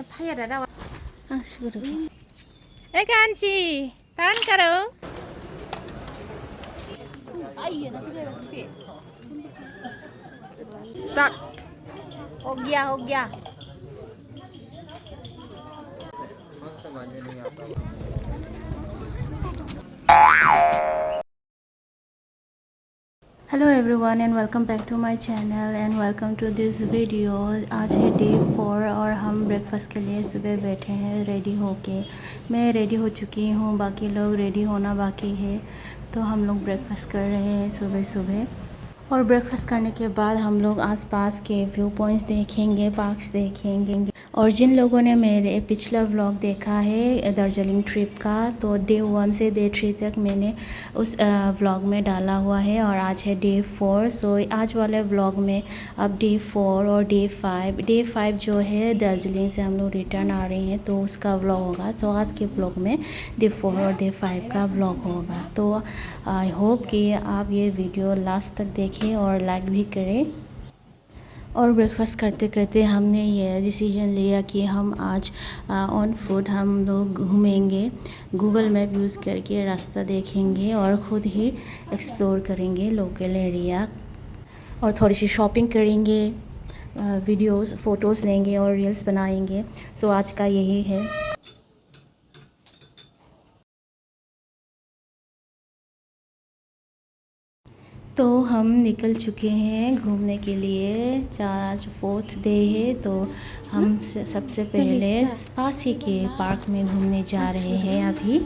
파야 라 शुरू ए कांची तान करो स्टार्ट हो गया hello everyone and welcome back to my channel and welcome to this video. आज है डे 4 और हम ब्रेकफास्ट के लिए सुबह बैठे हैं रेडी होके। मैं रेडी हो चुकी हूँ, बाकी लोग रेडी होना बाकी है, तो हम लोग ब्रेकफास्ट कर रहे हैं सुबह सुबह। और ब्रेकफास्ट करने के बाद हम लोग आसपास के व्यू पॉइंट्स देखेंगे, पार्क्स देखेंगे। और जिन लोगों ने मेरे पिछला व्लॉग देखा है दार्जिलिंग ट्रिप का, तो डे 1 से डे 3 तक मैंने उस व्लॉग में डाला हुआ है। और आज है डे 4, सो आज वाले व्लॉग में अब डे 4 और डे 5 जो है दार्जिलिंग से हम लोग रिटर्न आ रहे हैं, तो उसका व्लॉग होगा। तो आज के व्लॉग में डे 4 और डे 5 का व्लॉग होगा। तो आई होप कि आप ये वीडियो लास्ट तक देखें और लाइक भी करें। और ब्रेकफास्ट करते करते हमने ये डिसीजन लिया कि हम आज ऑन फुट हम लोग घूमेंगे, गूगल मैप यूज़ करके रास्ता देखेंगे और ख़ुद ही एक्सप्लोर करेंगे लोकल एरिया, और थोड़ी सी शॉपिंग करेंगे, वीडियोस फ़ोटोज़ लेंगे और रील्स बनाएंगे। सो आज का यही है। तो हम निकल चुके हैं घूमने के लिए। आज 4th डे है, तो हम सबसे पहले पास ही के पार्क में घूमने जा रहे हैं अभी।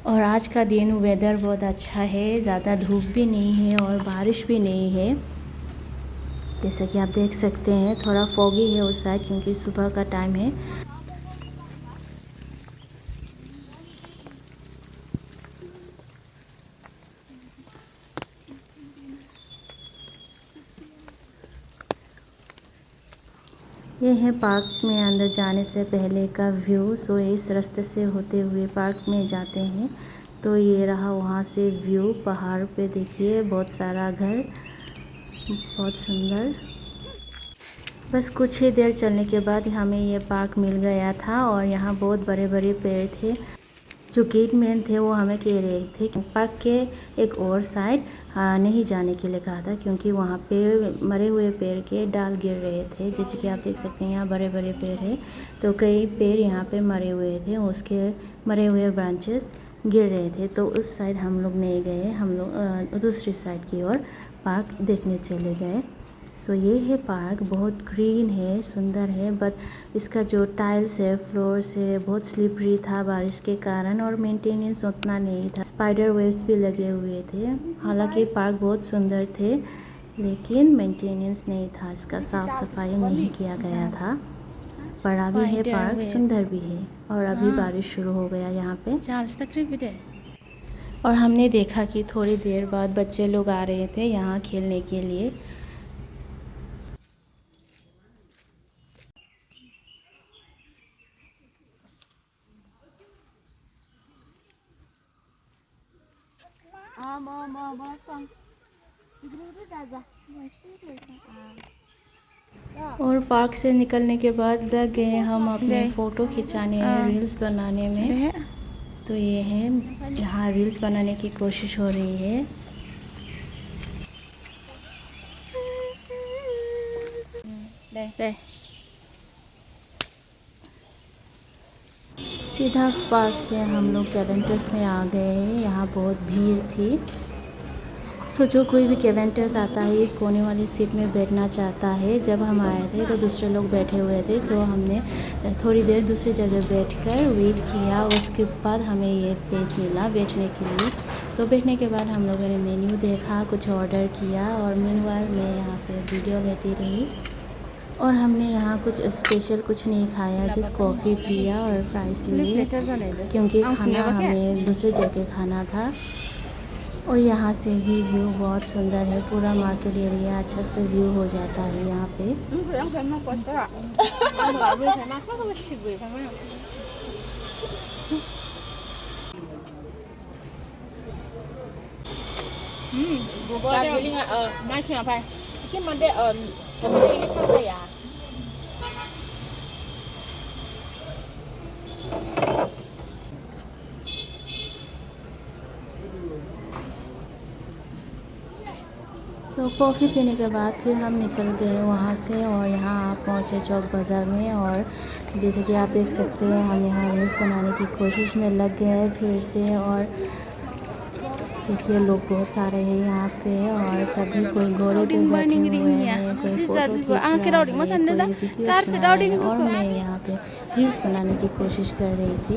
और आज का दिन वेदर बहुत अच्छा है, ज़्यादा धूप भी नहीं है और बारिश भी नहीं है। जैसा कि आप देख सकते हैं थोड़ा फॉगी है उस साइड, क्योंकि सुबह का टाइम है। ये है पार्क में अंदर जाने से पहले का व्यू। सो इस रास्ते से होते हुए पार्क में जाते हैं, तो ये रहा वहाँ से व्यू। पहाड़ पे देखिए बहुत सारा घर, बहुत सुंदर। बस कुछ ही देर चलने के बाद हमें ये पार्क मिल गया था, और यहाँ बहुत बड़े बड़े पेड़ थे। जो गेट मैन थे वो हमें कह रहे थे कि पार्क के एक और साइड नहीं जाने के लिए कहा था, क्योंकि वहाँ पे मरे हुए पेड़ के डाल गिर रहे थे। जैसे कि आप देख सकते हैं यहाँ बड़े बड़े पेड़ हैं, तो कई पेड़ यहाँ पे मरे हुए थे, उसके मरे हुए ब्रांचेस गिर रहे थे। तो उस साइड हम लोग नहीं गए, हम लोग दूसरी साइड की ओर पार्क देखने चले गए। सो ये है पार्क, बहुत ग्रीन है, सुंदर है, बट इसका जो टाइल्स है, फ्लोर्स है, बहुत स्लिपरी था बारिश के कारण, और मेंटेनेंस उतना नहीं था। स्पाइडर वेब्स भी लगे हुए थे। हालांकि पार्क बहुत सुंदर थे, लेकिन मेंटेनेंस नहीं था, इसका साफ़ सफाई नहीं किया गया था। बड़ा भी है पार्क, सुंदर भी है। और अभी बारिश शुरू हो गया यहाँ पे। और हमने देखा कि थोड़ी देर बाद बच्चे लोग आ रहे थे यहाँ खेलने के लिए। और पार्क से निकलने के बाद लग गए हम अपने फ़ोटो खिंचाने, रील्स बनाने में। तो ये है, यहाँ रील्स बनाने की कोशिश हो रही है। सीधा पार्क से हम लोग कैवेंटर्स में आ गए हैं। यहाँ बहुत भीड़ थी। सो जो कोई भी कैवेंटर्स आता है इस कोने वाली सीट में बैठना चाहता है। जब हम आए थे तो दूसरे लोग बैठे हुए थे, तो हमने थोड़ी देर दूसरी जगह बैठकर वेट किया। उसके बाद हमें ये प्लेस मिला बैठने के लिए। तो बैठने के बाद हम लोगों ने मेन्यू देखा, कुछ ऑर्डर किया, और मीनवाइल मैं यहाँ पे वीडियो लेती रही। और हमने यहाँ कुछ स्पेशल कुछ नहीं खाया, जिस कॉफ़ी पिया और फ्राइज़ लिए, क्योंकि खाना हमें दूसरी जगह खाना था। और यहाँ से भी व्यू बहुत सुंदर है, पूरा मार्केट एरिया अच्छा से व्यू हो जाता है यहाँ पे। सो कॉफ़ी पीने के बाद फिर हम निकल गए वहाँ से और यहाँ आप पहुँचे चौक बाज़ार में। और जैसे कि आप देख सकते हैं हम यहाँ रील्स बनाने की कोशिश में लग गए हैं फिर से। और देखिए लोग बहुत सारे हैं यहाँ पे और सभी कोई घोड़े पे बैठे हुए हैं, कोई फ़ोटो खींच रहा है, कोई वीडियोस बना रहे हैं और मैं यहाँ पे रील्स बनाने की कोशिश कर रही थी।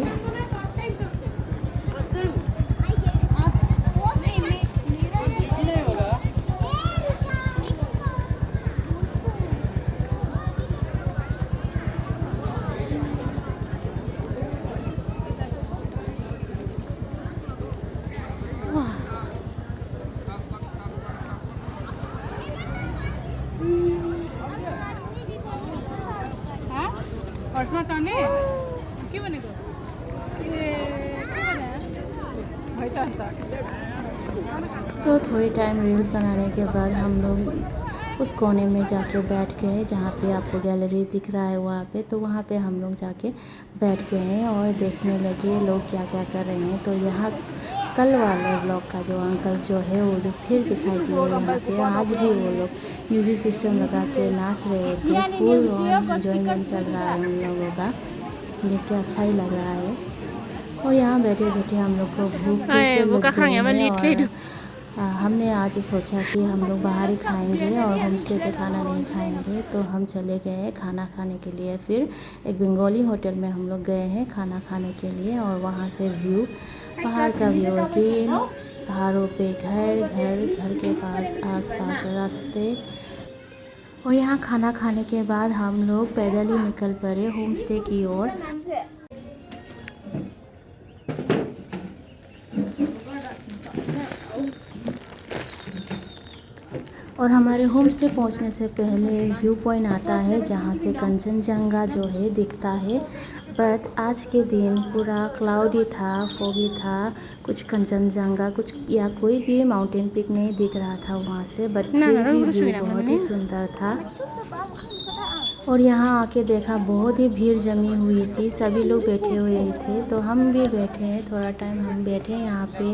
तो थोड़ी टाइम रील्स बनाने के बाद हम लोग उस कोने में जाके बैठ गए जहाँ पे आपको गैलरी दिख रहा है वहाँ पे। तो वहाँ पे हम लोग जाके बैठ गए हैं और देखने लगे लोग क्या क्या कर रहे हैं। तो यहाँ कल वाला ब्लॉग का जो अंकल्स जो है वो जो फिर दिखाई दिए यहाँ पे। आज भी वो लोग म्यूज़िक सिस्टम लगा के नाच रहे थे, फुल ऑन एंजॉयमेंट चल रहा है उन लोगों का, देख के अच्छा ही लग रहा है। और यहाँ बैठे बैठे हम लोग को भूख से लग गई है और हमने आज सोचा कि हम लोग बाहर ही खाएंगे और होम स्टे पे खाना नहीं खाएंगे। तो हम चले गए हैं खाना खाने के लिए। फिर एक बंगाली होटल में हम लोग गए हैं खाना खाने के लिए और वहाँ से व्यू, पहाड़ का व्यू है, 3 पहाड़ों पे घर के पास आसपास रास्ते। और यहाँ खाना खाने के बाद हम लोग पैदल ही निकल पड़े होम स्टे की ओर। और हमारे होम स्टे पहुँचने से पहले एक व्यू पॉइंट आता है जहाँ से कंचनजंगा जो है दिखता है। बट आज के दिन पूरा क्लाउडी था, फोगी था, कुछ कंचनजंगा कुछ या कोई भी माउंटेन पीक नहीं दिख रहा था वहाँ से। बट फिर भी व्यू बहुत ही सुंदर था। और यहाँ आके देखा बहुत ही भीड़ जमी हुई थी, सभी लोग बैठे हुए थे। तो हम भी बैठे हैं, थोड़ा टाइम हम बैठे यहाँ पे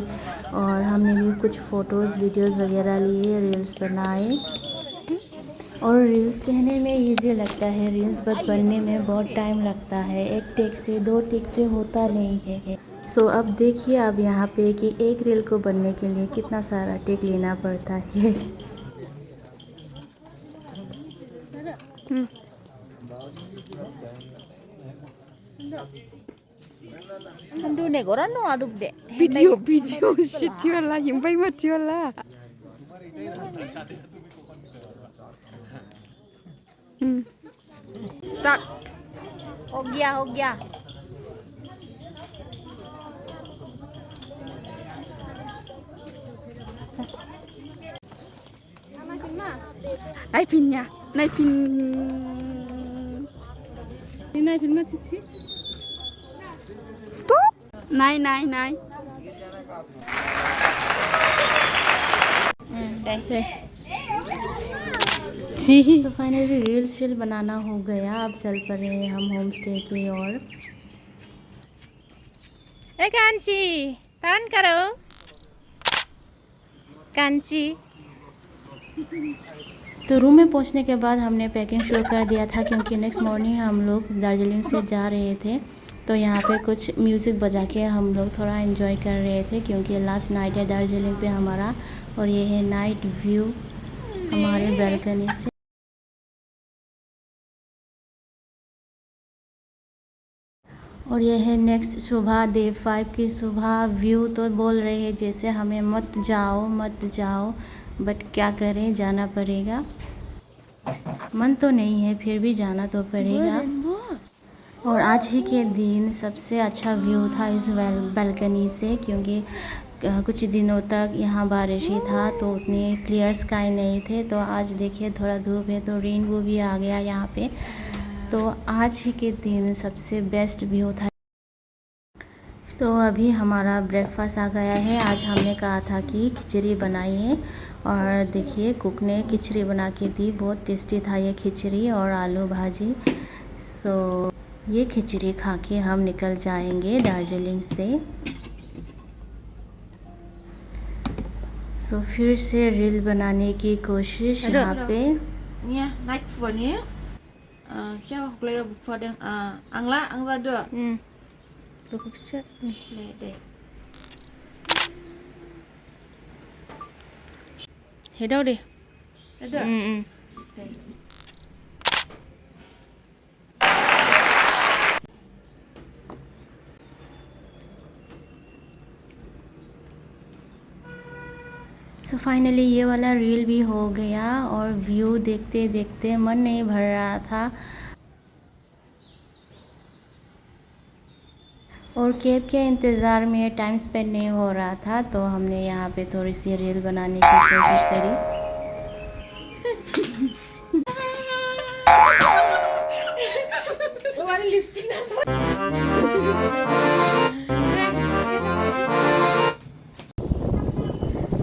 और हमने भी कुछ फ़ोटोज़ वीडियोज़ वगैरह लिए, रील्स बनाए। और रील्स कहने में इजी लगता है, रील्स बट बनने में बहुत टाइम लगता है, 1 टेक से 2 टेक से होता नहीं है। सो अब देखिए अब यहाँ पे कि एक रील को बनने के लिए कितना सारा टेक लेना पड़ता है। वीडियो सिटी वाला हिंबाई मती वाला स्टार्ट हो गया नायफिन मा चिची स्टॉप नाय तो फाइनली रील शील बनाना हो गया। अब चल पड़े हम होम स्टे की ओर। कांची टर्न करो कांची। तो रूम में पहुंचने के बाद हमने पैकिंग शुरू कर दिया था क्योंकि नेक्स्ट मॉर्निंग हम लोग दार्जिलिंग से जा रहे थे। तो यहाँ पे कुछ म्यूज़िक बजा के हम लोग थोड़ा एंजॉय कर रहे थे क्योंकि लास्ट नाइट है दार्जिलिंग पे हमारा। और ये है नाइट व्यू हमारे बैल्कनी से। और ये है नेक्स्ट सुबह डे 5 की सुबह व्यू। तो बोल रहे हैं जैसे हमें मत जाओ बट क्या करें, जाना पड़ेगा। मन तो नहीं है फिर भी जाना तो पड़ेगा। और आज ही के दिन सबसे अच्छा व्यू था इस बालकनी से क्योंकि कुछ दिनों तक यहाँ बारिश ही था तो उतनी क्लियर स्काई नहीं थे। तो आज देखिए थोड़ा धूप है तो रेनबो भी आ गया यहाँ पे। तो आज ही के दिन सबसे बेस्ट व्यू था। तो अभी हमारा ब्रेकफास्ट आ गया है। आज हमने कहा था कि खिचड़ी बनाइए और देखिए कुक ने खिचड़ी बना के दी, बहुत टेस्टी था ये खिचड़ी और आलू भाजी। सो ये खिचड़ी खा के हम निकल जाएंगे दार्जिलिंग से। सो फिर से रील बनाने की कोशिश यहाँ पे। Nia, naik phone Ciao, kulera bukfa deng. Angla, angla dua. Bukset. Deh. Thế đâu đi? Ada. Deh. So finally ये वाला रील भी हो गया और व्यू देखते देखते मन नहीं भर रहा था और कैब के इंतज़ार में टाइम स्पेंड नहीं हो रहा था, तो हमने यहाँ पे थोड़ी सी रील बनाने की कोशिश करी।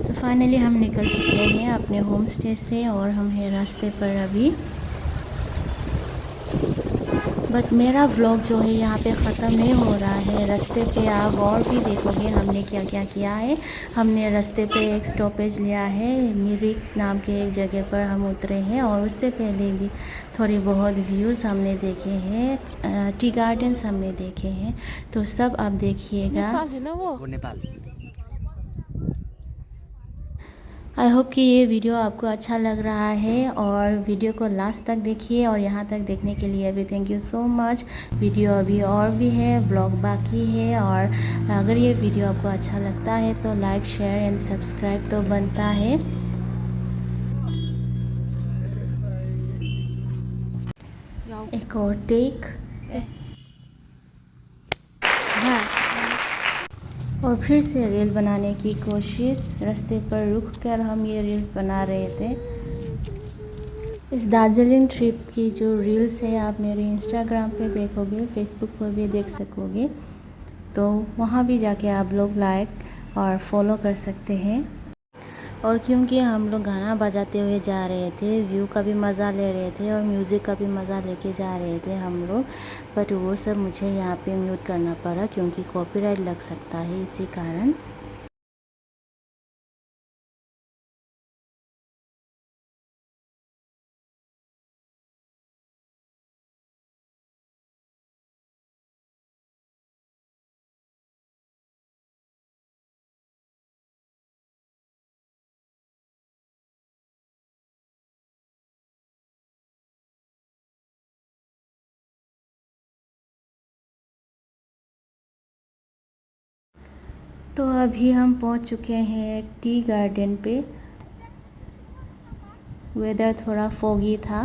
तो फाइनली हम निकल चुके हैं अपने होम स्टे से और हम हैं रास्ते पर अभी। बट मेरा व्लॉग जो है यहाँ पे ख़त्म नहीं हो रहा है। रास्ते पे आप और भी देखोगे हमने क्या क्या किया है। हमने रास्ते पे एक स्टॉपेज लिया है, मिरिक नाम के एक जगह पर हम उतरे हैं और उससे पहले भी थोड़ी बहुत व्यूज़ हमने देखे हैं, टी गार्डन्स हमने देखे हैं, तो सब आप देखिएगा। आई होप कि ये वीडियो आपको अच्छा लग रहा है और वीडियो को लास्ट तक देखिए और यहाँ तक देखने के लिए अभी thank you so much. Video अभी और भी है, ब्लॉग बाकी है और अगर ये वीडियो आपको अच्छा लगता है तो लाइक शेयर एंड सब्सक्राइब तो बनता है। एक और टेक और फिर से रील बनाने की कोशिश। रास्ते पर रुक कर हम ये रील्स बना रहे थे। इस दार्जिलिंग ट्रिप की जो रील्स है आप मेरे इंस्टाग्राम पे देखोगे, फेसबुक पर भी देख सकोगे, तो वहाँ भी जाके आप लोग लाइक और फॉलो कर सकते हैं। और क्योंकि हम लोग गाना बजाते हुए जा रहे थे, व्यू का भी मज़ा ले रहे थे और म्यूज़िक का भी मज़ा लेके जा रहे थे हम लोग, बट वो सब मुझे यहाँ पे म्यूट करना पड़ा क्योंकि कॉपीराइट लग सकता है, इसी कारण। तो अभी हम पहुंच चुके हैं टी गार्डन पे। वेदर थोड़ा फॉगी था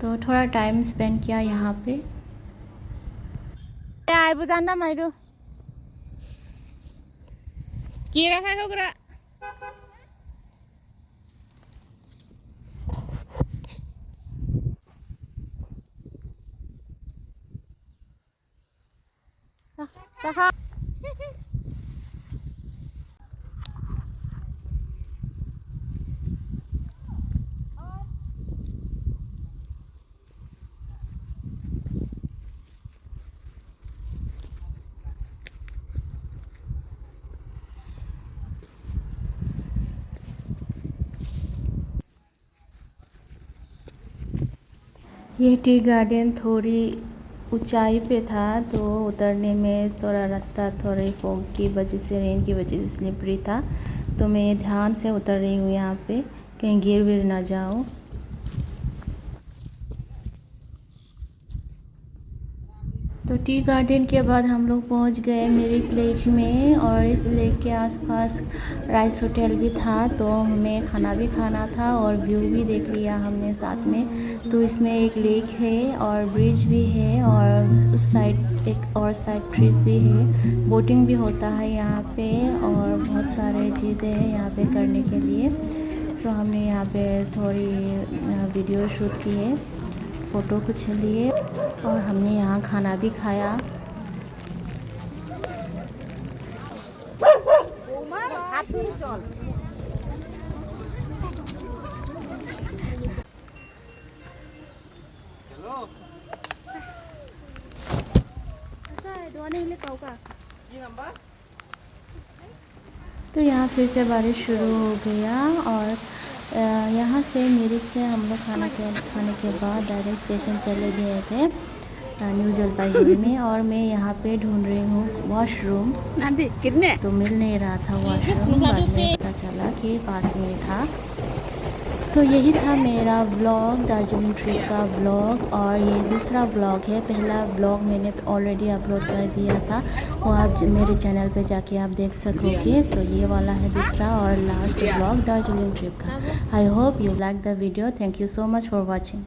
तो थोड़ा टाइम स्पेंड किया यहाँ पे। Ai bujan na mai do. Kira khai hogra. Sakha. ये टी गार्डन थोड़ी ऊंचाई पे था तो उतरने में थोड़ा रास्ता थोड़ी फॉग की वजह से, रेन की वजह से स्लिपरी था, तो मैं ध्यान से उतर रही हूँ यहाँ पे, कहीं गिर विर ना जाओ। तो टी गार्डन के बाद हम लोग पहुँच गए मिरिक लेक में और इस लेक के आसपास राइस होटल भी था, तो हमें खाना भी खाना था और व्यू भी देख लिया हमने साथ में। तो इसमें एक लेक है और ब्रिज भी है और उस साइड एक और साइड ट्रीज भी है, बोटिंग भी होता है यहाँ पे और बहुत सारे चीज़ें हैं यहाँ पे करने के लिए। सो हमने यहाँ पे थोड़ी वीडियो शूट की है, फ़ोटो कुछ लिए और हमने यहाँ खाना भी खाया। तो यहाँ फिर से बारिश शुरू हो गया और यहाँ से मिरिक से हम लोग खाने के बाद डायरेक्ट स्टेशन चले गए थे न्यू जलपाईगुड़ी में। और मैं यहाँ पे ढूंढ रही हूँ वॉशरूम, तो मिल नहीं रहा था वॉशरूम। बाद में पता चला कि पास में था। सो यही था मेरा व्लॉग, दार्जिलिंग ट्रिप का व्लॉग। और ये दूसरा व्लॉग है, पहला व्लॉग मैंने ऑलरेडी अपलोड कर दिया था, वो आप मेरे चैनल पे जाके आप देख सकोगे। सो ये वाला है दूसरा और लास्ट व्लॉग दार्जिलिंग ट्रिप का। I hope you like the video. Thank you so much for watching.